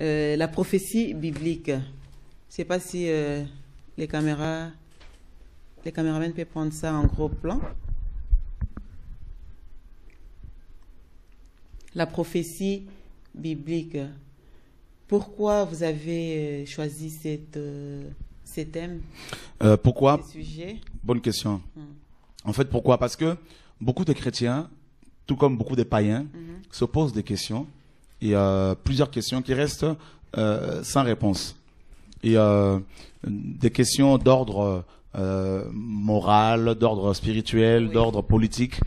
La prophétie biblique. Je ne sais pas si les caméramans peuvent prendre ça en gros plan. La prophétie biblique. Pourquoi vous avez choisi ces thèmes? Pourquoi? Ces sujets? Bonne question. En fait, pourquoi? Parce que beaucoup de chrétiens, tout comme beaucoup de païens, se posent des questions. Et plusieurs questions qui restent sans réponse. Et des questions d'ordre moral, d'ordre spirituel, d'ordre politique.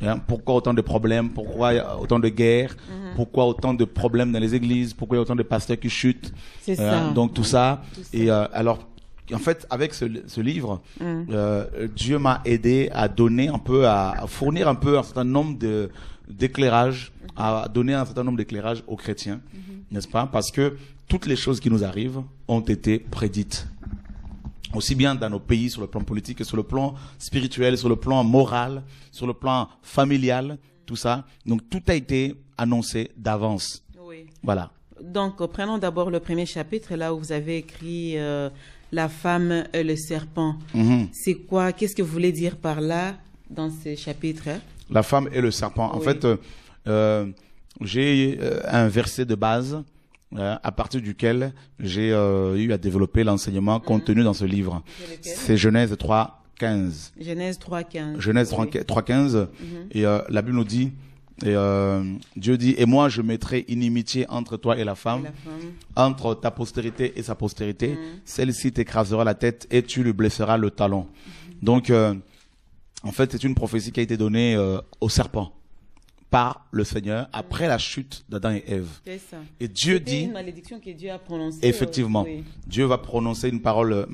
Hein, pourquoi autant de problèmes? Pourquoi autant de guerres? Pourquoi autant de problèmes dans les églises? Pourquoi il y a autant de pasteurs qui chutent? C'est ça. Donc tout ça. Et alors, en fait, avec ce livre, Dieu m'a aidé à donner un peu, à fournir un peu un certain nombre d'éclairages, à donner un certain nombre d'éclairages aux chrétiens, n'est-ce pas? Parce que toutes les choses qui nous arrivent ont été prédites. Aussi bien dans nos pays, sur le plan politique, que sur le plan spirituel, sur le plan moral, sur le plan familial, tout ça. Donc tout a été annoncé d'avance. Oui. Voilà. Donc prenons d'abord le premier chapitre, là où vous avez écrit la femme et le serpent. C'est quoi? Qu'est-ce que vous voulez dire par là dans ce chapitre? La femme et le serpent. En fait, j'ai un verset de base à partir duquel j'ai eu à développer l'enseignement contenu dans ce livre. C'est Genèse 3:15. Genèse 3:15. Genèse 3:15. Et la Bible nous dit, Dieu dit, et moi je mettrai inimitié entre toi et la femme, entre ta postérité et sa postérité. Celle-ci t'écrasera la tête et tu lui blesseras le talon. Donc, en fait, c'est une prophétie qui a été donnée au serpent par le Seigneur après la chute d'Adam et Ève. C'est ça. Et Dieu dit, une malédiction que Dieu a prononcée. Effectivement, oui. Dieu va prononcer une parole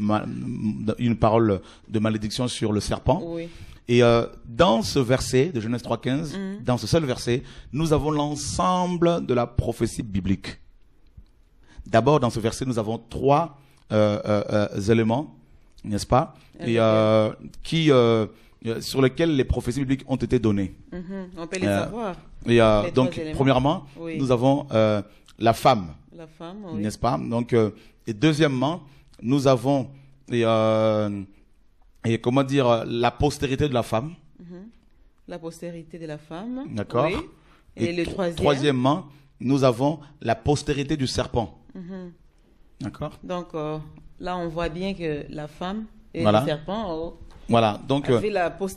de malédiction sur le serpent. Oui. Et dans ce verset de Genèse 3:15, dans ce seul verset, nous avons l'ensemble de la prophétie biblique. D'abord, dans ce verset, nous avons trois éléments, n'est-ce pas, et sur lesquels les prophéties bibliques ont été données. On peut les savoir. Et donc, premièrement, nous avons la femme, n'est-ce pas? Donc, et deuxièmement, nous avons et comment dire, la postérité de la femme. La postérité de la femme. D'accord. Oui. Et le troisièmement, nous avons la postérité du serpent. D'accord. Donc, là, on voit bien que la femme et voilà. le serpent voilà. Donc, avaient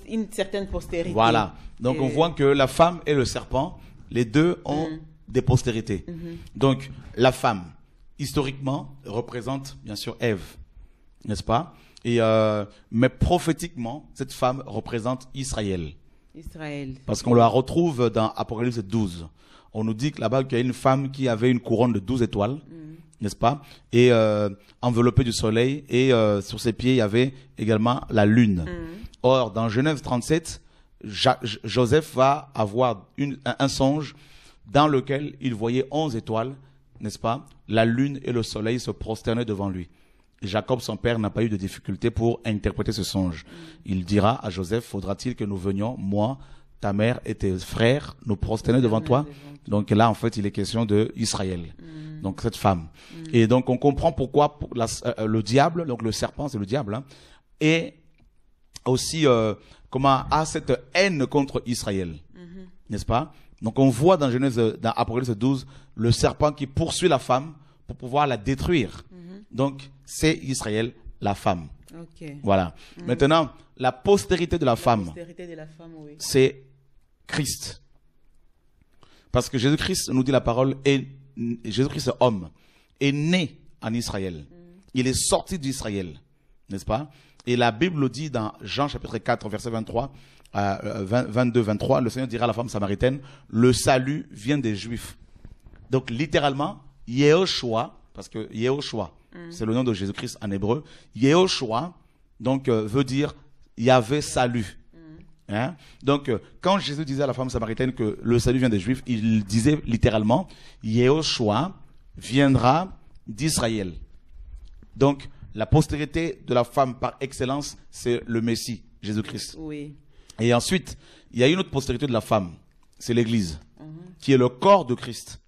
une certaine postérité. Voilà. Donc, on voit que la femme et le serpent, les deux ont des postérités. Donc, la femme, historiquement, représente bien sûr Ève, n'est-ce pas? Et mais prophétiquement, cette femme représente Israël. Israël. Parce qu'on la retrouve dans Apocalypse 12. On nous dit que là-bas qu'il y a une femme qui avait une couronne de 12 étoiles, n'est-ce pas? Et enveloppée du soleil, et sur ses pieds il y avait également la lune. Or, dans Genèse 37, Joseph va avoir un songe dans lequel il voyait 11 étoiles, n'est-ce pas? La lune et le soleil se prosternaient devant lui. Jacob, son père, n'a pas eu de difficulté pour interpréter ce songe. Il dira à Joseph, faudra-t-il que nous venions, moi, ta mère et tes frères, nous prosterner devant toi? Donc là, en fait, il est question de Israël. Donc cette femme. Et donc on comprend pourquoi le diable, donc le serpent, c'est le diable, hein, et aussi comment a cette haine contre Israël, n'est-ce pas? Donc on voit dans Apocalypse 12, le serpent qui poursuit la femme pour pouvoir la détruire. Donc c'est Israël, la femme. Okay. Voilà. Maintenant, la postérité de la femme, oui. c'est Christ. Parce que Jésus-Christ nous dit la parole, Jésus-Christ homme, est né en Israël. Il est sorti d'Israël, n'est-ce pas? Et la Bible le dit dans Jean chapitre 4, verset 23, 22-23, le Seigneur dira à la femme samaritaine, le salut vient des Juifs. Donc littéralement, Yehoshua, parce que Yehoshua, c'est le nom de Jésus-Christ en hébreu, Yehoshua, donc veut dire Yahvé salut. Hein? Donc, quand Jésus disait à la femme samaritaine que le salut vient des Juifs, il disait littéralement, Yehoshua viendra d'Israël. Donc, la postérité de la femme par excellence, c'est le Messie, Jésus-Christ. Oui. Et ensuite, il y a une autre postérité de la femme, c'est l'Église, qui est le corps de Christ.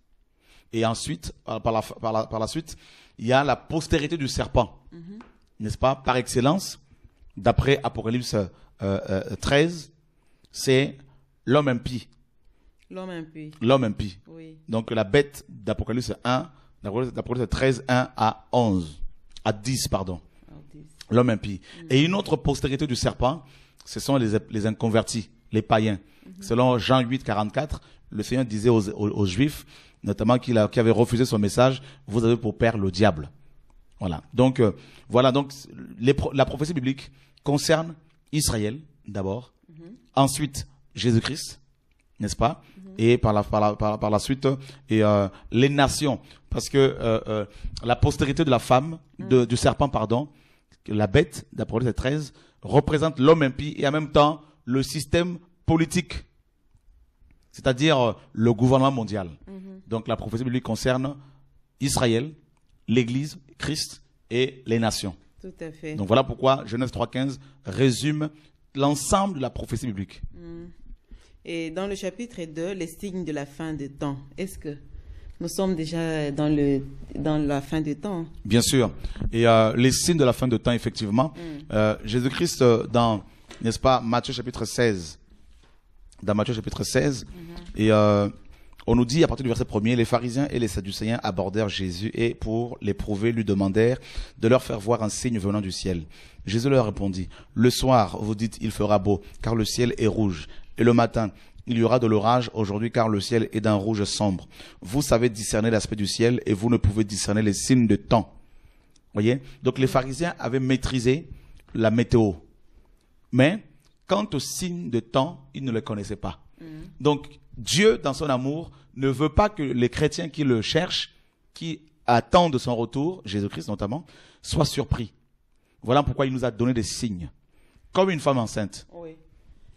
Et ensuite, par la suite, il y a la postérité du serpent, n'est-ce pas? Par excellence, d'après Apocalypse 13, c'est l'homme impie. L'homme impie. L'homme impie. Oui. Donc la bête d'Apocalypse 1, d'Apocalypse 13, 1 à 11, à 10, pardon. L'homme impie. Et une autre postérité du serpent, ce sont les inconvertis, les païens. Selon Jean 8, 44, le Seigneur disait aux Juifs, notamment qui avait refusé son message, vous avez pour père le diable. Voilà. Donc, la prophétie biblique concerne Israël, d'abord. Ensuite, Jésus-Christ, n'est-ce pas? Et par la suite, les nations. Parce que la postérité de la femme, du serpent, pardon, la bête, d'Apocalypse 13, représente l'homme impie et en même temps le système politique, c'est-à-dire le gouvernement mondial. Donc la prophétie biblique concerne Israël, l'Église, Christ et les nations. Tout à fait. Donc voilà pourquoi Genèse 3,15 résume l'ensemble de la prophétie biblique. Et dans le chapitre 2, les signes de la fin des temps, est-ce que nous sommes déjà dans la fin des temps? Bien sûr. Et les signes de la fin de temps, effectivement. Jésus-Christ, n'est-ce pas, Matthieu chapitre 16. Dans Matthieu chapitre 16. Et on nous dit, à partir du verset 1er, les pharisiens et les sadducéens abordèrent Jésus et, pour l'éprouver, lui demandèrent de leur faire voir un signe venant du ciel. Jésus leur répondit, le soir, vous dites, il fera beau, car le ciel est rouge. Et le matin, il y aura de l'orage aujourd'hui, car le ciel est d'un rouge sombre. Vous savez discerner l'aspect du ciel et vous ne pouvez discerner les signes de temps. Voyez? Donc les pharisiens avaient maîtrisé la météo. Mais quant aux signes de temps, ils ne les connaissaient pas. Donc Dieu, dans son amour, ne veut pas que les chrétiens qui le cherchent, qui attendent son retour, Jésus-Christ notamment, soient surpris. Voilà pourquoi il nous a donné des signes. Comme une femme enceinte. Oui.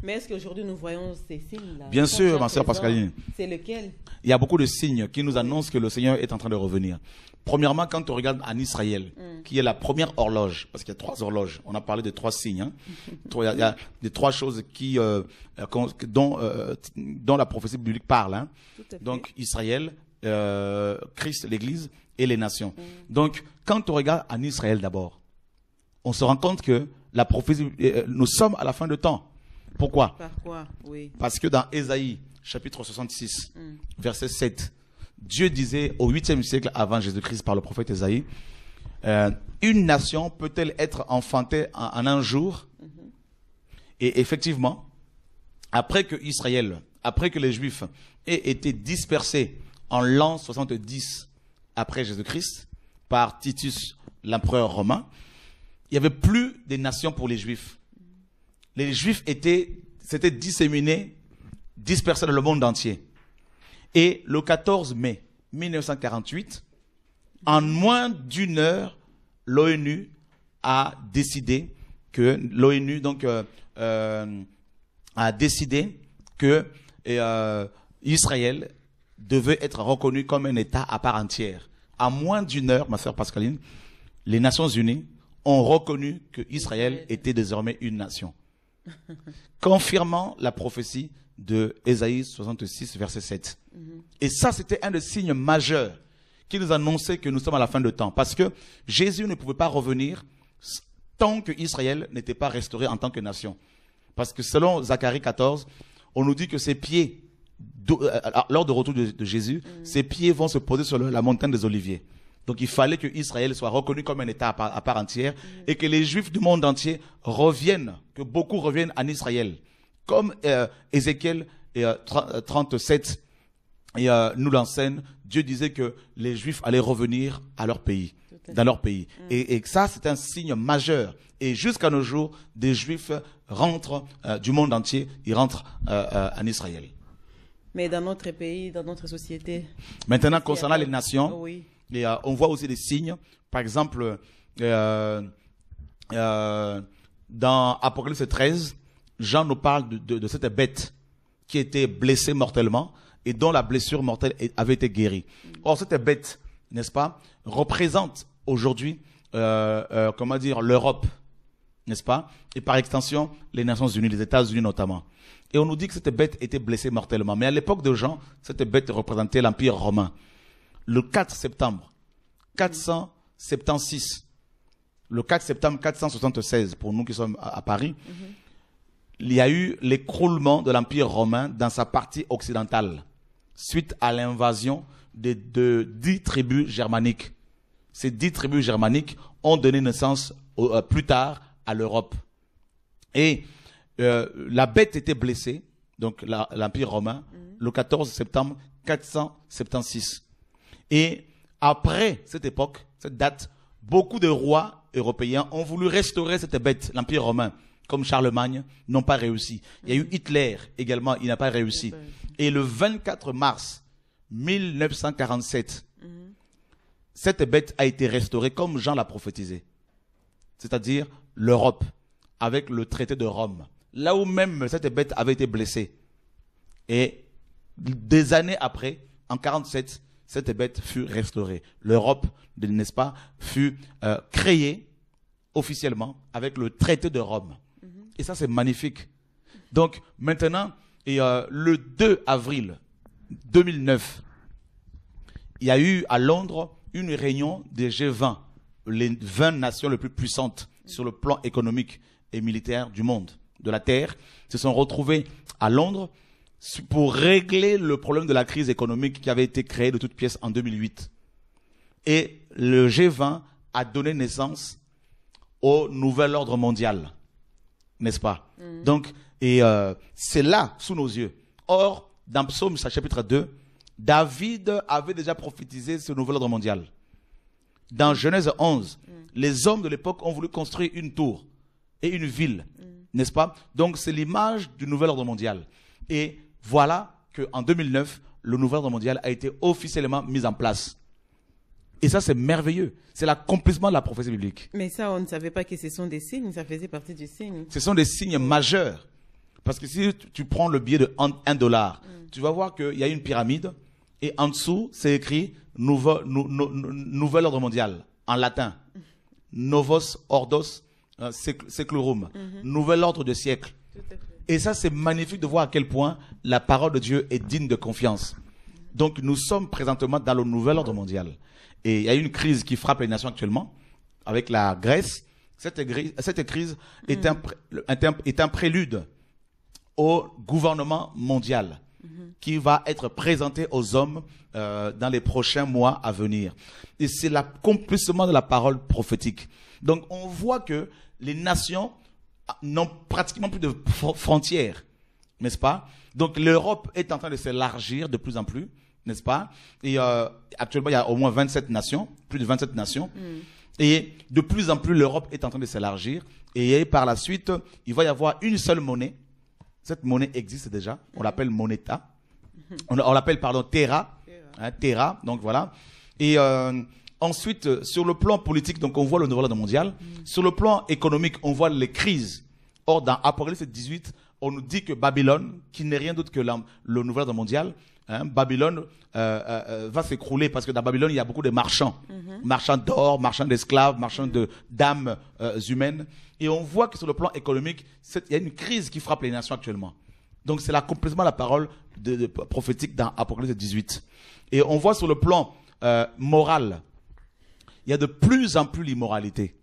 Mais est-ce qu'aujourd'hui nous voyons ces signes-là? Bien sûr, ma sœur Pascaline. C'est lequel? Il y a beaucoup de signes qui nous annoncent que le Seigneur est en train de revenir. Premièrement, quand on regarde en Israël, qui est la première horloge, parce qu'il y a 3 horloges, on a parlé de 3 signes, hein. Il y a des 3 choses dont la prophétie biblique parle. Hein. Donc Israël, Christ, l'Église et les nations. Donc quand on regarde en Israël d'abord, on se rend compte que la prophétie, nous sommes à la fin de temps. Pourquoi? Oui. Parce que dans Ésaïe, chapitre 66, verset 7, Dieu disait au 8e siècle avant Jésus-Christ par le prophète Ésaïe, une nation peut-elle être enfantée en un jour? Et effectivement, après que les Juifs aient été dispersés en l'an 70 après Jésus-Christ par Titus, l'empereur romain, il n'y avait plus de nations pour les Juifs. Les Juifs s'étaient disséminés, dispersés dans le monde entier. Et le 14 mai 1948, en moins d'une heure, l'ONU a décidé que Israël devait être reconnu comme un État à part entière. En moins d'une heure, ma sœur Pascaline, les Nations Unies ont reconnu que Israël était désormais une nation, confirmant la prophétie de Ésaïe 66, verset 7. Et ça, c'était un des signes majeurs qui nous annonçait que nous sommes à la fin de temps. Parce que Jésus ne pouvait pas revenir tant que Israël n'était pas restauré en tant que nation. Parce que selon Zacharie 14, on nous dit que ses pieds, lors du retour de Jésus, ses pieds vont se poser sur la montagne des Oliviers. Donc il fallait que Israël soit reconnu comme un État à part entière et que les Juifs du monde entier reviennent, que beaucoup reviennent en Israël. Comme Ézéchiel 37 nous l'enseigne, Dieu disait que les Juifs allaient revenir à leur pays, dans leur pays. Et ça, c'est un signe majeur. Et jusqu'à nos jours, des Juifs rentrent du monde entier, ils rentrent en Israël. Mais dans notre pays, dans notre société. Maintenant, concernant les nations, oui. Et, on voit aussi des signes. Par exemple, dans Apocalypse 13, Jean nous parle de cette bête qui était blessée mortellement et dont la blessure mortelle avait été guérie. Or, cette bête, n'est-ce pas, représente aujourd'hui, l'Europe, n'est-ce pas, et par extension, les Nations Unies, les États-Unis notamment. Et on nous dit que cette bête était blessée mortellement. Mais à l'époque de Jean, cette bête représentait l'Empire romain. le 4 septembre 476, le 4 septembre 476, pour nous qui sommes à Paris, il y a eu l'écroulement de l'Empire romain dans sa partie occidentale, suite à l'invasion de 10 tribus germaniques. Ces 10 tribus germaniques ont donné naissance plus tard à l'Europe. Et la bête était blessée, donc l'Empire romain, le 14 septembre 476. Et après cette époque, cette date, beaucoup de rois européens ont voulu restaurer cette bête, l'Empire romain, comme Charlemagne, n'ont pas réussi. Il y a eu Hitler également, il n'a pas réussi. Et le 24 mars 1947, cette bête a été restaurée comme Jean l'a prophétisé. C'est-à-dire l'Europe, avec le traité de Rome. Là où même cette bête avait été blessée. Et des années après, en 1947, cette bête fut restaurée. L'Europe, n'est-ce pas, fut créée officiellement avec le traité de Rome. Et ça, c'est magnifique. Donc, maintenant, le 2 avril 2009, il y a eu à Londres une réunion des G20, les 20 nations les plus puissantes sur le plan économique et militaire du monde, de la Terre, se sont retrouvées à Londres pour régler le problème de la crise économique qui avait été créée de toutes pièces en 2008. Et le G20 a donné naissance au nouvel ordre mondial, n'est-ce pas? Donc, c'est là, sous nos yeux. Or, dans Psaume chapitre 2, David avait déjà prophétisé ce nouvel ordre mondial. Dans Genèse 11, les hommes de l'époque ont voulu construire une tour et une ville, n'est-ce pas? Donc, c'est l'image du nouvel ordre mondial. Et voilà qu'en 2009, le nouvel ordre mondial a été officiellement mis en place. Et ça, c'est merveilleux. C'est l'accomplissement de la prophétie biblique. Mais ça, on ne savait pas que ce sont des signes, ça faisait partie du signe. Ce sont des signes majeurs. Parce que si tu prends le billet de $1, tu vas voir qu'il y a une pyramide et en dessous, c'est écrit nouvel ordre mondial, en latin. Novos ordos seclorum. Nouvel ordre de siècle. Et ça, c'est magnifique de voir à quel point la parole de Dieu est digne de confiance. Donc, nous sommes présentement dans le nouvel ordre mondial. Et il y a une crise qui frappe les nations actuellement, avec la Grèce. Cette crise est un prélude au gouvernement mondial qui va être présenté aux hommes dans les prochains mois à venir. Et c'est l'accomplissement de la parole prophétique. Donc, on voit que les nations n'ont pratiquement plus de frontières, n'est-ce pas? Donc, l'Europe est en train de s'élargir de plus en plus, n'est-ce pas? Et actuellement, il y a au moins 27 nations, plus de 27 nations. Et de plus en plus, l'Europe est en train de s'élargir. Et par la suite, il va y avoir une seule monnaie. Cette monnaie existe déjà. On l'appelle Moneta. On l'appelle, pardon, Terra. Terra, donc voilà. Et ensuite, sur le plan politique, donc on voit le nouvel ordre mondial. Sur le plan économique, on voit les crises. Or, dans Apocalypse 18, on nous dit que Babylone, qui n'est rien d'autre que le nouvel ordre mondial, Babylone va s'écrouler parce que dans Babylone, il y a beaucoup de marchands. Marchands d'or, marchands d'esclaves, marchands d'âmes humaines. Et on voit que sur le plan économique, il y a une crise qui frappe les nations actuellement. Donc, c'est l'accomplissement de la parole prophétique dans Apocalypse 18. Et on voit sur le plan moral, il y a de plus en plus l'immoralité.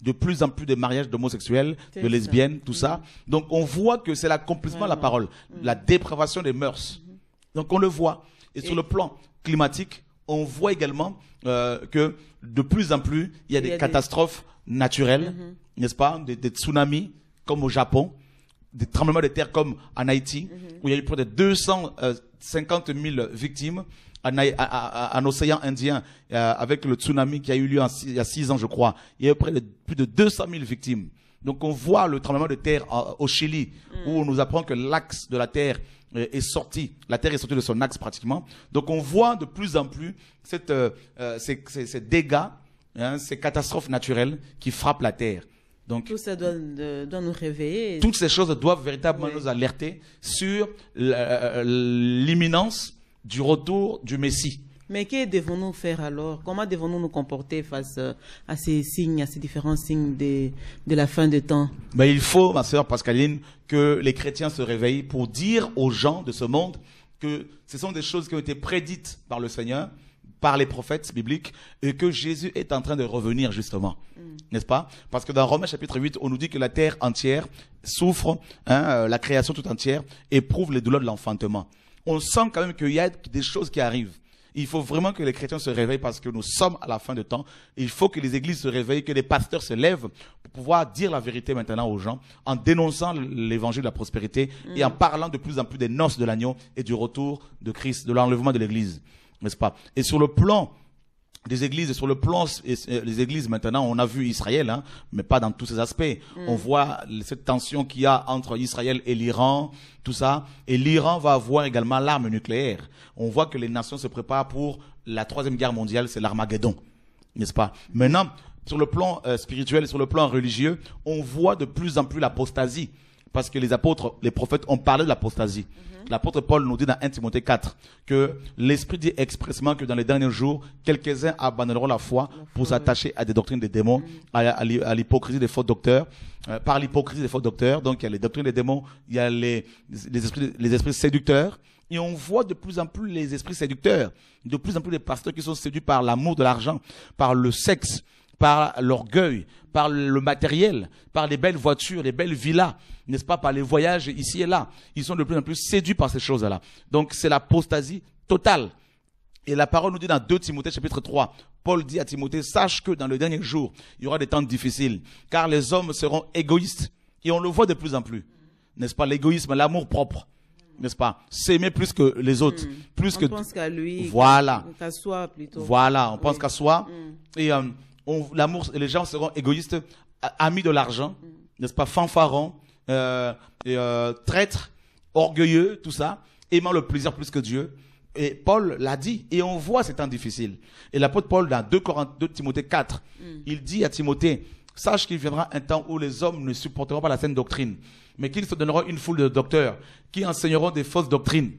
De plus en plus de mariages d'homosexuels, de lesbiennes, tout ça. Donc, on voit que c'est l'accomplissement de la parole. La dépravation des mœurs. Donc, on le voit. Et sur le plan climatique, on voit également que de plus en plus, il y a des catastrophes naturelles, n'est-ce pas? Des tsunamis, comme au Japon. Des tremblements de terre, comme en Haïti, où il y a eu près de 250 000 victimes. En océan Indien, avec le tsunami qui a eu lieu il y a 6 ans, je crois, il y a eu plus de 200 000 victimes. Donc on voit le tremblement de terre au Chili, où on nous apprend que l'axe de la terre est sorti. La terre est sortie de son axe pratiquement. Donc on voit de plus en plus ces dégâts, ces catastrophes naturelles qui frappent la terre. Donc, tout ça doit nous réveiller. Toutes ces choses doivent véritablement nous alerter sur l'imminence du retour du Messie. Mais que devons-nous faire alors? Comment devons-nous nous comporter face à ces signes, à ces différents signes de la fin des temps? Ben, il faut, ma sœur Pascaline, que les chrétiens se réveillent pour dire aux gens de ce monde que ce sont des choses qui ont été prédites par le Seigneur, par les prophètes bibliques et que Jésus est en train de revenir justement, n'est-ce pas? Parce que dans Romains chapitre 8, on nous dit que la terre entière souffre, la création tout entière éprouve les douleurs de l'enfantement. On sent quand même qu'il y a des choses qui arrivent. Il faut vraiment que les chrétiens se réveillent parce que nous sommes à la fin de temps. Il faut que les églises se réveillent, que les pasteurs se lèvent pour pouvoir dire la vérité maintenant aux gens en dénonçant l'évangile de la prospérité et en parlant de plus en plus des noces de l'agneau et du retour de Christ, de l'enlèvement de l'église, n'est-ce pas? Et sur le plan des églises, et sur le plan les églises maintenant, on a vu Israël, mais pas dans tous ses aspects. On voit cette tension qu'il y a entre Israël et l'Iran, tout ça. Et l'Iran va avoir également l'arme nucléaire. On voit que les nations se préparent pour la 3e guerre mondiale, c'est l'Armageddon, n'est-ce pas? Maintenant, sur le plan spirituel et sur le plan religieux, on voit de plus en plus l'apostasie. Parce que les apôtres, les prophètes ont parlé de l'apostasie. L'apôtre Paul nous dit dans 1 Timothée 4 que l'Esprit dit expressément que dans les derniers jours, quelques-uns abandonneront la foi pour s'attacher à des doctrines des démons, à l'hypocrisie des faux docteurs. Par l'hypocrisie des faux docteurs, donc il y a les doctrines des démons, il y a les esprits séducteurs. Et on voit de plus en plus les esprits séducteurs, de plus en plus les pasteurs qui sont séduits par l'amour de l'argent, par le sexe, par l'orgueil, par le matériel, par les belles voitures, les belles villas, n'est-ce pas, par les voyages ici et là. Ils sont de plus en plus séduits par ces choses-là. Donc c'est l'apostasie totale. Et la parole nous dit dans 2 Timothée chapitre 3, Paul dit à Timothée, sache que dans le dernier jour, il y aura des temps difficiles, car les hommes seront égoïstes. Et on le voit de plus en plus, n'est-ce pas, l'égoïsme, l'amour propre. N'est-ce pas? S'aimer plus que les autres. Plus on pense qu'à lui, voilà. Qu'à soi plutôt. Voilà, on pense qu'à soi. Et l'amour, les gens seront égoïstes, amis de l'argent, n'est-ce pas, fanfarons, traîtres, orgueilleux, tout ça, aimant le plaisir plus que Dieu. Et Paul l'a dit, et on voit ces temps difficiles. Et l'apôtre Paul, dans 2 Timothée 4, il dit à Timothée, sache qu'il viendra un temps où les hommes ne supporteront pas la saine doctrine, mais qu'ils se donneront une foule de docteurs qui enseigneront des fausses doctrines,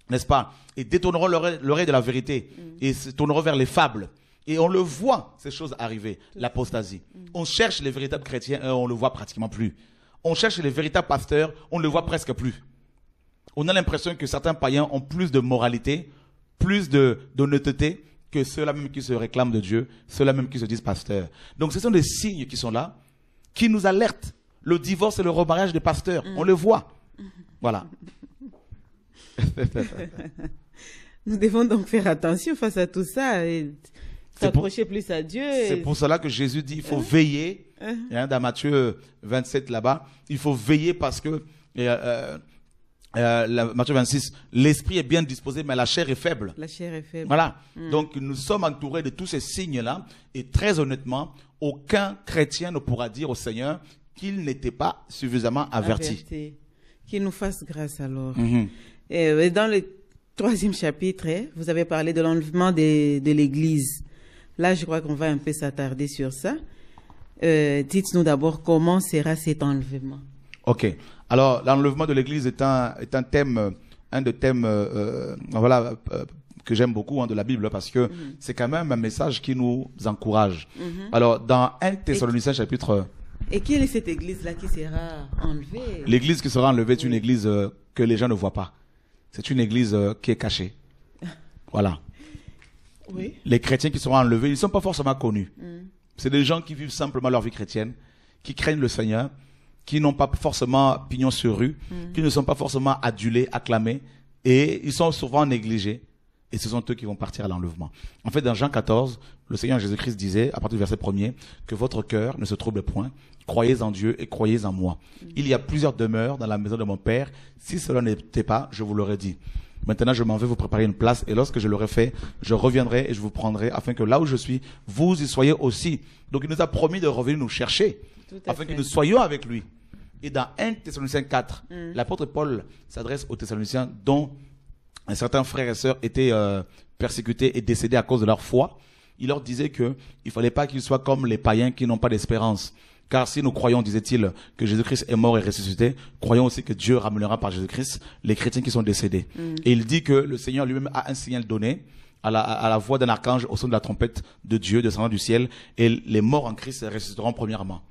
n'est-ce pas, et détourneront l'oreille de la vérité et se tourneront vers les fables. Et on le voit, ces choses arriver, l'apostasie. On cherche les véritables chrétiens et on ne le voit pratiquement plus. On cherche les véritables pasteurs, on ne le voit presque plus. On a l'impression que certains païens ont plus de moralité, plus d'honnêteté que ceux-là même qui se réclament de Dieu, ceux-là même qui se disent pasteurs. Donc ce sont des signes qui sont là, qui nous alertent. Le divorce et le remariage des pasteurs, on le voit. Voilà. Nous devons donc faire attention face à tout ça et s'approcher plus à Dieu. C'est pour cela que Jésus dit il faut veiller. Dans Matthieu 27 là-bas, il faut veiller parce que Matthieu 26, l'esprit est bien disposé, mais la chair est faible. La chair est faible. Voilà. Donc nous sommes entourés de tous ces signes-là, et très honnêtement, aucun chrétien ne pourra dire au Seigneur qu'il n'était pas suffisamment averti. Qu'il nous fasse grâce alors. Et dans le 3e chapitre, vous avez parlé de l'enlèvement de l'Église. Là, je crois qu'on va un peu s'attarder sur ça. Dites-nous d'abord comment sera cet enlèvement. Ok. Alors, l'enlèvement de l'Église est un thème, un des thèmes, que j'aime beaucoup de la Bible parce que c'est quand même un message qui nous encourage. Alors, dans 1 Thessaloniciens chapitre. Et quelle est cette église-là qui sera enlevée? L'église qui sera enlevée est une église que les gens ne voient pas. C'est une église qui est cachée. Voilà. Oui. Les chrétiens qui seront enlevés, ils ne sont pas forcément connus. C'est des gens qui vivent simplement leur vie chrétienne, qui craignent le Seigneur, qui n'ont pas forcément pignon sur rue, qui ne sont pas forcément adulés, acclamés, et ils sont souvent négligés. Et ce sont eux qui vont partir à l'enlèvement. En fait, dans Jean 14, le Seigneur Jésus-Christ disait, à partir du verset 1er, que votre cœur ne se trouble point. Croyez en Dieu et croyez en moi. Il y a plusieurs demeures dans la maison de mon Père. Si cela n'était pas, je vous l'aurais dit. Maintenant, je m'en vais vous préparer une place. Et lorsque je l'aurai fait, je reviendrai et je vous prendrai, afin que là où je suis, vous y soyez aussi. Donc, il nous a promis de revenir nous chercher, afin que nous soyons avec lui. Et dans 1 Thessaloniciens 4, l'apôtre Paul s'adresse aux Thessaloniciens dont certains frères et sœurs étaient persécutés et décédés à cause de leur foi. Il leur disait que il fallait pas qu'ils soient comme les païens qui n'ont pas d'espérance. Car si nous croyons, disait-il, que Jésus-Christ est mort et ressuscité, croyons aussi que Dieu ramènera par Jésus-Christ les chrétiens qui sont décédés. Et il dit que le Seigneur lui-même a un signal donné à la voix d'un archange au son de la trompette de Dieu descendant du ciel, et les morts en Christ ressusciteront premièrement.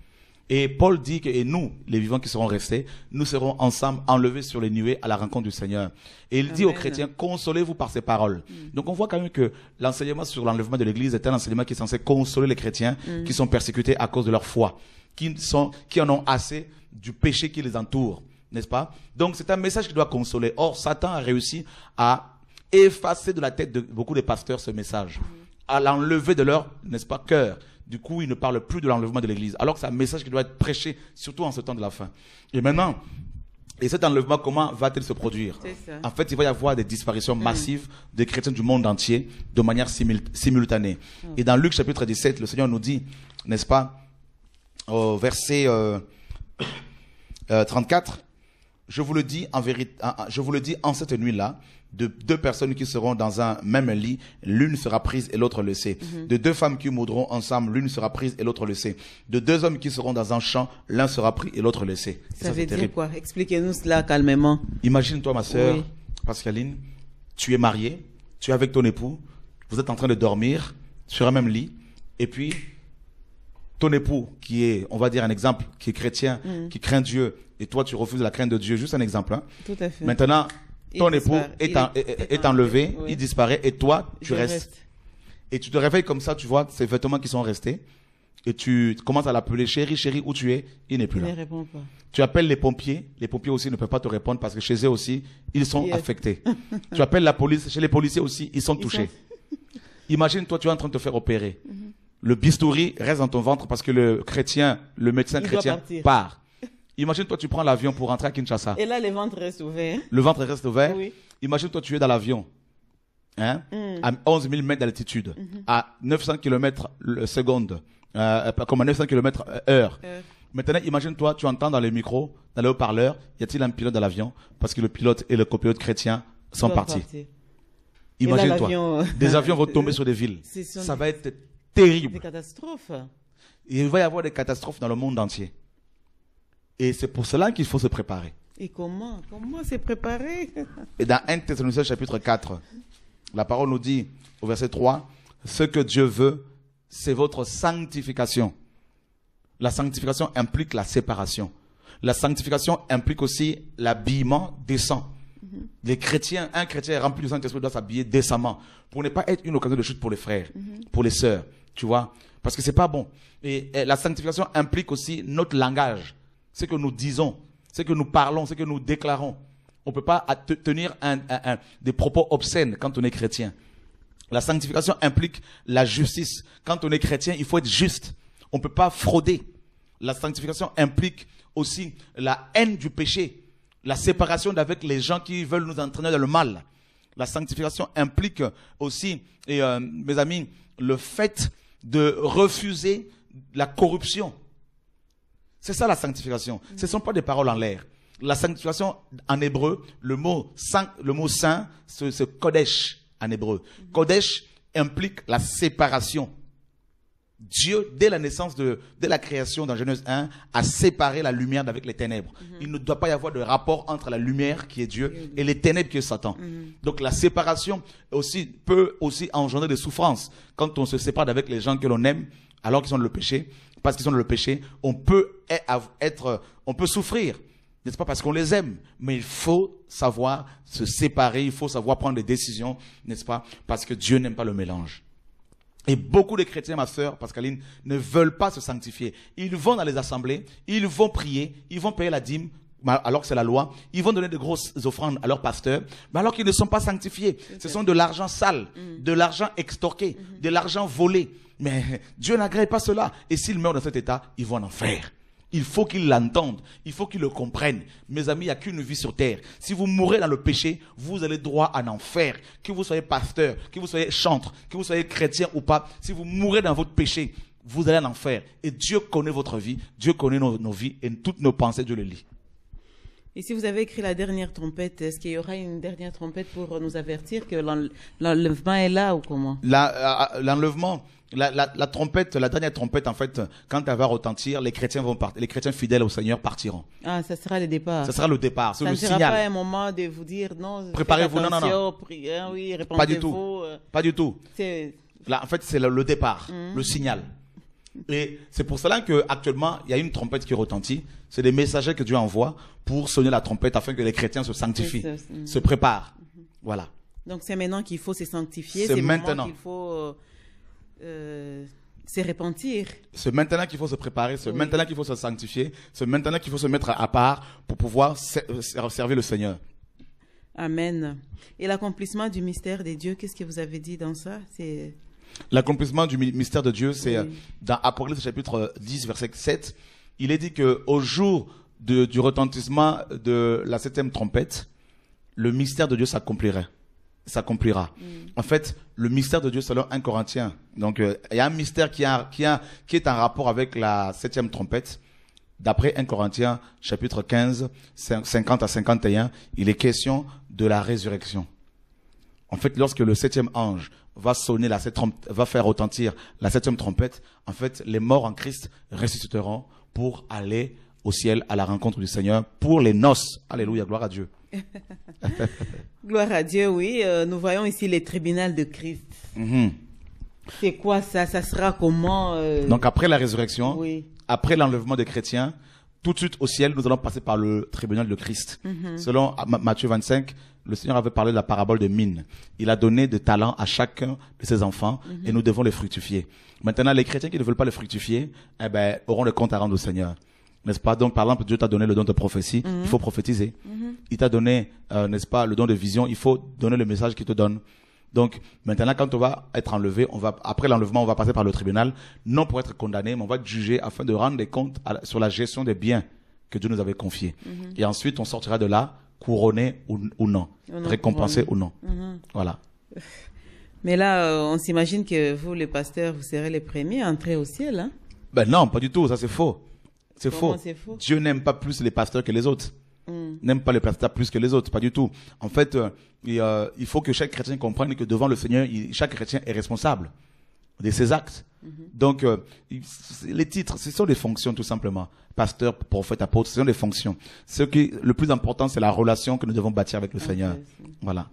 Et Paul dit que et nous, les vivants qui seront restés, nous serons ensemble enlevés sur les nuées à la rencontre du Seigneur. Et il dit aux chrétiens, consolez-vous par ces paroles. Donc on voit quand même que l'enseignement sur l'enlèvement de l'Église est un enseignement qui est censé consoler les chrétiens qui sont persécutés à cause de leur foi, qui en ont assez du péché qui les entoure, n'est-ce pas? Donc c'est un message qui doit consoler. Or, Satan a réussi à effacer de la tête de beaucoup de pasteurs ce message, à l'enlever de leur, n'est-ce pas, cœur. Du coup, ils ne parlent plus de l'enlèvement de l'Église, alors que c'est un message qui doit être prêché, surtout en ce temps de la fin. Et maintenant, et cet enlèvement, comment va-t-il se produire? En fait, il va y avoir des disparitions massives de chrétiens du monde entier de manière simultanée. Et dans Luc chapitre 17, le Seigneur nous dit, n'est-ce pas, au verset 34, je vous le dis en vérité, je vous le dis en cette nuit-là, de deux personnes qui seront dans un même lit, l'une sera prise et l'autre laissée. De deux femmes qui mourront ensemble, l'une sera prise et l'autre laissée. De deux hommes qui seront dans un champ, l'un sera pris et l'autre laissé. Ça veut dire quoi? Expliquez-nous cela calmement. Imagine-toi, ma sœur, Pascaline, tu es mariée, tu es avec ton époux, vous êtes en train de dormir sur un même lit, et puis ton époux, qui est, on va dire un exemple, qui est chrétien, qui craint Dieu, et toi tu refuses la crainte de Dieu, juste un exemple. Hein. Tout à fait. Maintenant, ton époux est enlevé, il disparaît, et toi, tu restes. Et tu te réveilles comme ça, tu vois ces vêtements qui sont restés, et tu commences à l'appeler, chérie, chérie, où tu es? Il n'est plus là. Il ne répond pas. Tu appelles les pompiers aussi ne peuvent pas te répondre parce que chez eux aussi, ils sont affectés. Tu appelles la police, chez les policiers aussi, ils sont touchés. Imagine, toi, tu es en train de te faire opérer. Le bistouri reste dans ton ventre parce que le médecin chrétien part. Imagine, toi, tu prends l'avion pour rentrer à Kinshasa. Et là, le ventre reste ouvert. Le ventre reste ouvert. Oui. Imagine, toi, tu es dans l'avion, hein, à 11 000 mètres d'altitude, à 900 km seconde, comme à 900 km heure. Maintenant, imagine-toi, tu entends dans les micros, dans les haut-parleurs, y a-t-il un pilote dans l'avion? Parce que le pilote et le copilote chrétien sont partis. Imagine-toi, des avions vont tomber sur des villes. Ça va être terrible. Des catastrophes. Il va y avoir des catastrophes dans le monde entier. Et c'est pour cela qu'il faut se préparer. Et comment se préparer? Et dans 1 Thessaloniciens chapitre 4, la parole nous dit, au verset 3, ce que Dieu veut, c'est votre sanctification. La sanctification implique la séparation. La sanctification implique aussi l'habillement décent. Les chrétiens, un chrétien rempli du Saint-Esprit doit s'habiller décemment pour ne pas être une occasion de chute pour les frères, pour les sœurs, tu vois, parce que c'est pas bon. Et la sanctification implique aussi notre langage, ce que nous disons, ce que nous parlons, ce que nous déclarons. On peut pas tenir des propos obscènes quand on est chrétien. La sanctification implique la justice. Quand on est chrétien, il faut être juste. On peut pas frauder. La sanctification implique aussi la haine du péché, la séparation d'avec les gens qui veulent nous entraîner dans le mal. La sanctification implique aussi, mes amis, le fait de refuser la corruption. C'est ça la sanctification. Ce ne sont pas des paroles en l'air. La sanctification en hébreu, le mot saint, c'est kodesh en hébreu. Kodesh implique la séparation. Dieu, dès la naissance, dès la création dans Genèse 1, a séparé la lumière d'avec les ténèbres. Il ne doit pas y avoir de rapport entre la lumière qui est Dieu et les ténèbres qui est Satan. Donc la séparation peut aussi engendrer des souffrances. Quand on se sépare d'avec les gens que l'on aime, alors qu'ils sont dans le péché, parce qu'ils sont dans le péché, on peut souffrir. N'est-ce pas, parce qu'on les aime, mais il faut savoir se séparer, il faut savoir prendre des décisions, n'est-ce pas, parce que Dieu n'aime pas le mélange. Et beaucoup de chrétiens, ma sœur Pascaline, ne veulent pas se sanctifier. Ils vont dans les assemblées, ils vont prier, ils vont payer la dîme, alors que c'est la loi. Ils vont donner de grosses offrandes à leurs pasteurs, mais alors qu'ils ne sont pas sanctifiés. Ce sont de l'argent sale, de l'argent extorqué, de l'argent volé. Mais Dieu n'agrée pas cela. Et s'ils meurent dans cet état, ils vont en enfer. Il faut qu'ils l'entendent, il faut qu'ils le comprennent. Mes amis, il n'y a qu'une vie sur terre. Si vous mourrez dans le péché, vous allez droit en enfer. Que vous soyez pasteur, que vous soyez chantre, que vous soyez chrétien ou pas, si vous mourrez dans votre péché, vous allez en enfer. Et Dieu connaît votre vie, Dieu connaît nos vies et toutes nos pensées, Dieu les lit. Et si vous avez écrit la dernière trompette, est-ce qu'il y aura une dernière trompette pour nous avertir que l'enlèvement est là ou comment? L'enlèvement, la trompette, la dernière trompette, en fait, quand elle va retentir, les chrétiens vont partir, les chrétiens fidèles au Seigneur partiront. Ah, ça sera le départ. Ça sera le départ, c'est le signal. Ça ne sera pas un moment de vous dire non. Préparez-vous, non. Oui, pas du tout. Pas du tout. Là, en fait, c'est le départ, le signal. Et c'est pour cela qu'actuellement, il y a une trompette qui retentit. C'est des messagers que Dieu envoie pour sonner la trompette afin que les chrétiens se sanctifient, se préparent. Voilà. Donc c'est maintenant qu'il faut se sanctifier. C'est maintenant qu'il faut se repentir. C'est maintenant qu'il faut se préparer. C'est maintenant qu'il faut se sanctifier. C'est maintenant qu'il faut se mettre à part pour pouvoir servir le Seigneur. Amen. Et l'accomplissement du mystère des dieux, qu'est-ce que vous avez dit dans ça? L'accomplissement du mystère de Dieu, c'est dans Apocalypse chapitre 10, verset 7. Il est dit qu'au jour du retentissement de la 7e trompette, le mystère de Dieu s'accomplira. En fait, le mystère de Dieu selon 1 Corinthiens. Donc, il y a un mystère qui est en rapport avec la 7e trompette. D'après 1 Corinthiens chapitre 15, 50 à 51, il est question de la résurrection. En fait, lorsque le 7e ange va sonner va faire retentir la 7e trompette, en fait, les morts en Christ ressusciteront pour aller au ciel à la rencontre du Seigneur pour les noces. Alléluia, gloire à Dieu. Gloire à Dieu, oui. Nous voyons ici les tribunaux de Christ. C'est quoi ça? Ça sera comment? Donc après la résurrection, oui. Après l'enlèvement des chrétiens, tout de suite au ciel, nous allons passer par le tribunal de Christ. Selon Matthieu 25, le Seigneur avait parlé de la parabole de mine. Il a donné des talents à chacun de ses enfants et nous devons les fructifier. Maintenant, les chrétiens qui ne veulent pas les fructifier, auront le compte à rendre au Seigneur. N'est-ce pas? Donc, par exemple, Dieu t'a donné le don de prophétie, il faut prophétiser. Il t'a donné, n'est-ce pas, le don de vision, il faut donner le message qu'il te donne. Donc, maintenant, quand on va être enlevé, après l'enlèvement, on va passer par le tribunal, non pour être condamné, mais on va être jugé afin de rendre des comptes sur la gestion des biens que Dieu nous avait confiés. Et ensuite, on sortira de là, couronné ou non, récompensé ou non. Voilà. Mais là, on s'imagine que vous, les pasteurs, vous serez les premiers à entrer au ciel, hein? Ben non, pas du tout, ça c'est faux. C'est faux. C'est faux. Dieu n'aime pas plus les pasteurs que les autres. N'aime pas les pasteurs plus que les autres, pas du tout. En fait, il faut que chaque chrétien comprenne que devant le Seigneur, chaque chrétien est responsable de ses actes. Donc, les titres, ce sont des fonctions tout simplement. Pasteur, prophète, apôtre, ce sont des fonctions. Le plus important, c'est la relation que nous devons bâtir avec le Seigneur. Voilà.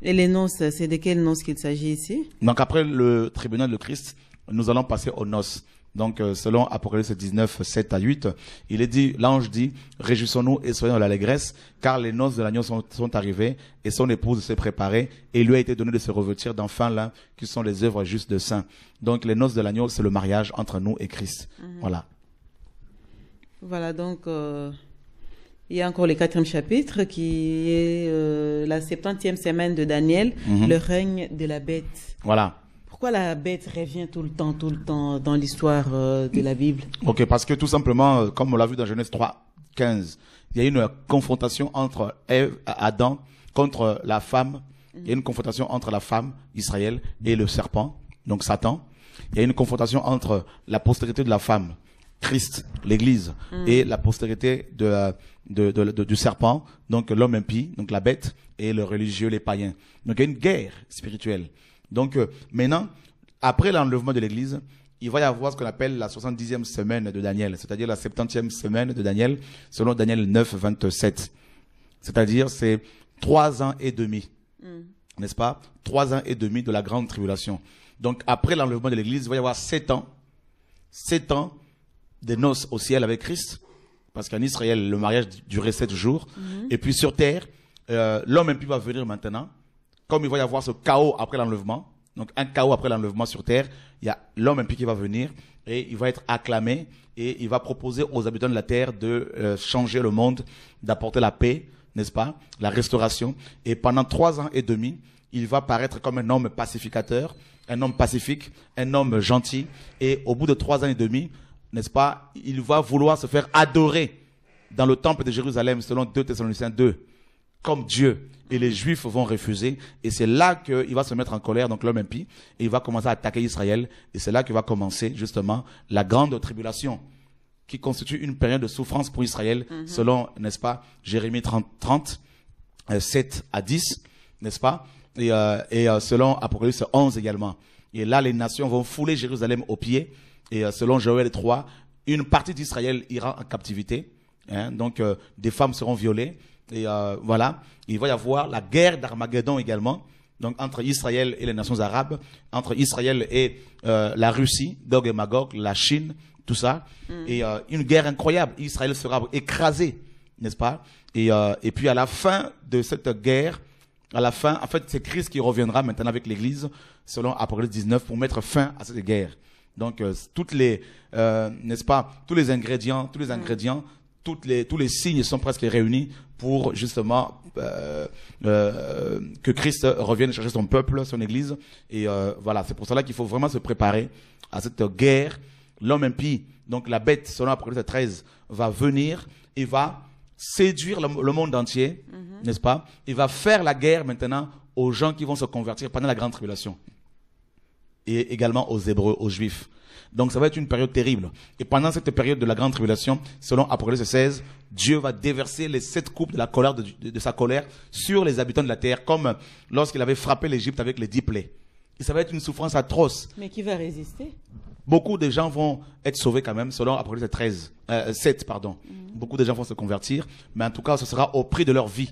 Et les noces, c'est de quelles noces qu'il s'agit ici? Donc après le tribunal de Christ, nous allons passer aux noces. Donc, selon Apocalypse 19, 7 à 8, il est dit, l'ange dit, réjouissons-nous et soyons dans l'allégresse, car les noces de l'agneau sont arrivées et son épouse s'est préparée et il lui a été donné de se revêtir d'un fin lin qui sont les œuvres justes de saints. Donc, les noces de l'agneau, c'est le mariage entre nous et Christ. Voilà. Voilà, donc, il y a encore le 4e chapitre qui est la 70e semaine de Daniel, le règne de la bête. Voilà. Pourquoi la bête revient tout le temps dans l'histoire de la Bible? Ok, parce que tout simplement, comme on l'a vu dans Genèse 3, 15, il y a une confrontation entre Adam contre la femme. Il y a une confrontation entre la femme, Israël, et le serpent, donc Satan. Il y a une confrontation entre la postérité de la femme, Christ, l'Église, et la postérité du serpent, donc l'homme impie, donc la bête, et le religieux, les païens. Donc il y a une guerre spirituelle. Donc maintenant, après l'enlèvement de l'Église, il va y avoir ce qu'on appelle la 70e semaine de Daniel, c'est-à-dire la 70e semaine de Daniel, selon Daniel 9, 27. C'est-à-dire c'est 3 ans et demi, n'est-ce pas? 3 ans et demi de la grande tribulation. Donc après l'enlèvement de l'Église, il va y avoir 7 ans de noces au ciel avec Christ, parce qu'en Israël, le mariage durait 7 jours. Et puis sur terre, l'homme impie va venir maintenant. Comme il va y avoir ce chaos après l'enlèvement, donc un chaos après l'enlèvement sur terre, il y a l'homme impie qui va venir et il va être acclamé et il va proposer aux habitants de la terre de changer le monde, d'apporter la paix, n'est-ce pas, la restauration. Et pendant 3 ans et demi, il va paraître comme un homme pacificateur, un homme pacifique, un homme gentil. Et au bout de 3 ans et demi, n'est-ce pas, il va vouloir se faire adorer dans le temple de Jérusalem, selon 2 Thessaloniciens 2. Comme Dieu, et les Juifs vont refuser, et c'est là qu'il va se mettre en colère, donc l'homme impie, et il va commencer à attaquer Israël, et c'est là que va commencer justement la grande tribulation, qui constitue une période de souffrance pour Israël, selon, n'est-ce pas, Jérémie 30, 7 à 10, n'est-ce pas, et selon Apocalypse 11 également. Et là, les nations vont fouler Jérusalem aux pieds, et selon Joël 3, une partie d'Israël ira en captivité, donc des femmes seront violées. Et voilà, il va y avoir la guerre d'Armageddon également. donc entre Israël et les nations arabes, entre Israël et la Russie, Gog et Magog, la Chine, tout ça. Et une guerre incroyable. Israël sera écrasé, n'est-ce pas? Et puis à la fin de cette guerre, à la fin, en fait, c'est Christ qui reviendra maintenant avec l'Église, selon Apocalypse 19, pour mettre fin à cette guerre. Donc, toutes les, n'est-ce pas, tous les ingrédients, tous les signes sont presque réunis pour justement que Christ revienne chercher son peuple, son Église. Et voilà, c'est pour cela qu'il faut vraiment se préparer à cette guerre. L'homme impie, donc la bête, selon Apocalypse 13, va venir et va séduire le monde entier, n'est-ce pas? Il va faire la guerre maintenant aux gens qui vont se convertir pendant la grande tribulation. Et également aux Hébreux, aux Juifs. Donc ça va être une période terrible. Et pendant cette période de la grande tribulation, selon Apocalypse 16, Dieu va déverser les 7 coupes de la colère de sa colère sur les habitants de la terre, comme lorsqu'il avait frappé l'Égypte avec les 10 plaies. Et ça va être une souffrance atroce. Mais qui va résister? Beaucoup de gens vont être sauvés quand même, selon Apocalypse 7, pardon. Beaucoup de gens vont se convertir, mais en tout cas, ce sera au prix de leur vie,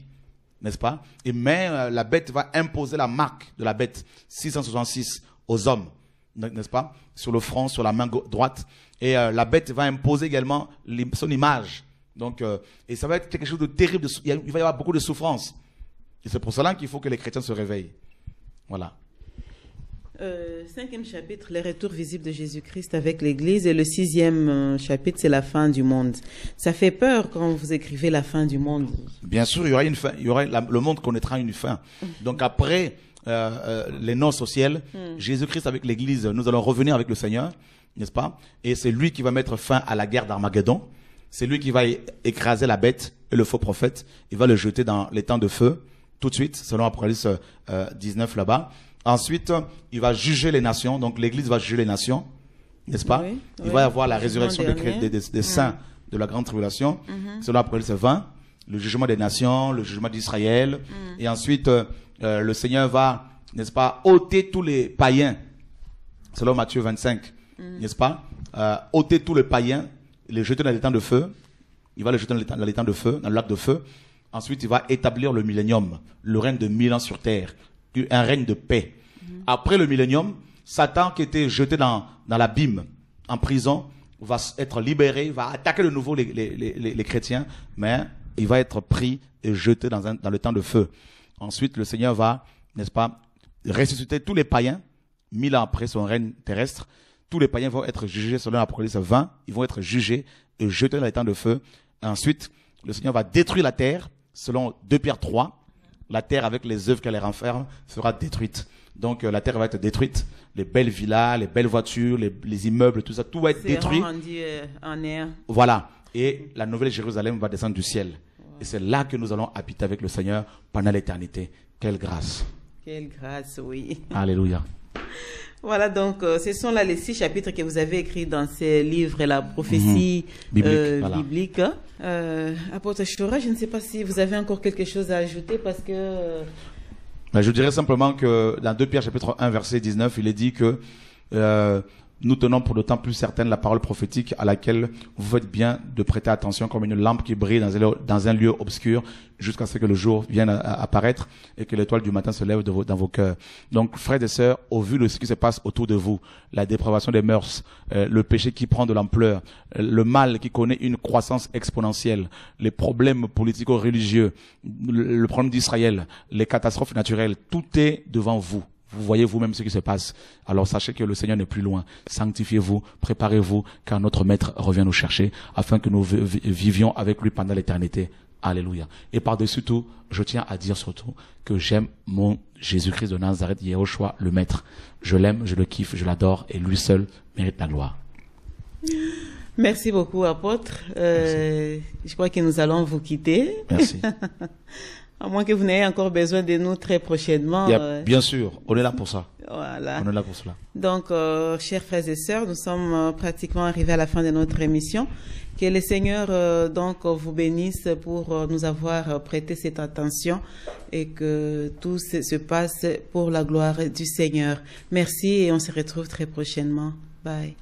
n'est-ce pas? Et mais la bête va imposer la marque de la bête, 666, aux hommes, n'est-ce pas? Sur le front, sur la main droite. Et la bête va imposer également son image. Donc, et ça va être quelque chose de terrible. Il va y avoir beaucoup de souffrance. Et c'est pour cela qu'il faut que les chrétiens se réveillent. Voilà. 5e chapitre, les retours visibles de Jésus-Christ avec l'Église. Et le 6e chapitre, c'est la fin du monde. Ça fait peur quand vous écrivez la fin du monde. Bien sûr, il y aura une fin. Le monde connaîtra une fin. Donc après les noces au ciel, Jésus-Christ avec l'Église, nous allons revenir avec le Seigneur, n'est-ce pas? Et c'est lui qui va mettre fin à la guerre d'Armageddon. C'est lui qui va écraser la bête et le faux prophète. Il va le jeter dans les temps de feu, tout de suite, selon Apocalypse 19 là-bas. Ensuite, il va juger les nations. Donc, l'Église va juger les nations, n'est-ce pas? Oui, il va y avoir la résurrection des saints de la grande tribulation. Selon Apocalypse 20, le jugement des nations, le jugement d'Israël. Et ensuite, le Seigneur va, n'est-ce pas, ôter tous les païens. Selon Matthieu 25, n'est-ce pas? Ôter tous les païens, les jeter dans les temps de feu. Il va les jeter dans les temps de feu, dans le lac de feu. Ensuite, il va établir le millénium, le règne de 1000 ans sur terre. Un règne de paix. Après le millénium, Satan qui était jeté dans l'abîme, en prison, va être libéré, va attaquer de nouveau les chrétiens, mais il va être pris et jeté dans le temps de feu. Ensuite, le Seigneur va, n'est-ce pas, ressusciter tous les païens, 1000 ans après son règne terrestre. Tous les païens vont être jugés selon Apocalypse 20, ils vont être jugés et jetés dans les temps de feu. Ensuite, le Seigneur va détruire la terre, selon 2 Pierre 3. La terre avec les œuvres qu'elle renferme sera détruite. Donc la terre va être détruite. Les belles villas, les belles voitures, les immeubles, tout ça, tout va être détruit. Rendu en air. Voilà. Et la nouvelle Jérusalem va descendre du ciel. Et c'est là que nous allons habiter avec le Seigneur pendant l'éternité. Quelle grâce. Quelle grâce, oui. Alléluia. Voilà, donc ce sont là les 6 chapitres que vous avez écrits dans ces livres et la prophétie biblique. Apôtre Shura, je ne sais pas si vous avez encore quelque chose à ajouter parce que... Je dirais simplement que dans 2 Pierre chapitre 1 verset 19, il est dit que nous tenons pour d'autant plus certaine la parole prophétique à laquelle vous faites bien de prêter attention comme une lampe qui brille dans un lieu obscur jusqu'à ce que le jour vienne à apparaître et que l'étoile du matin se lève dans vos cœurs. Donc, frères et sœurs, au vu de ce qui se passe autour de vous, la dépravation des mœurs, le péché qui prend de l'ampleur, le mal qui connaît une croissance exponentielle, les problèmes politico-religieux, le problème d'Israël, les catastrophes naturelles, tout est devant vous. Vous voyez vous-même ce qui se passe. Alors sachez que le Seigneur n'est plus loin. Sanctifiez-vous, préparez-vous, car notre Maître revient nous chercher, afin que nous vivions avec lui pendant l'éternité. Alléluia. Et par-dessus tout, je tiens à dire surtout que j'aime mon Jésus-Christ de Nazareth, Yehoshua, le Maître. Je l'aime, je le kiffe, je l'adore, et lui seul mérite la gloire. Merci beaucoup, apôtre. Je crois que nous allons vous quitter. Merci. À moins que vous n'ayez encore besoin de nous très prochainement. Bien sûr, on est là pour ça. Voilà. On est là pour cela. Donc, chers frères et sœurs, nous sommes pratiquement arrivés à la fin de notre émission. Que le Seigneur donc vous bénisse pour nous avoir prêté cette attention et que tout se passe pour la gloire du Seigneur. Merci et on se retrouve très prochainement. Bye.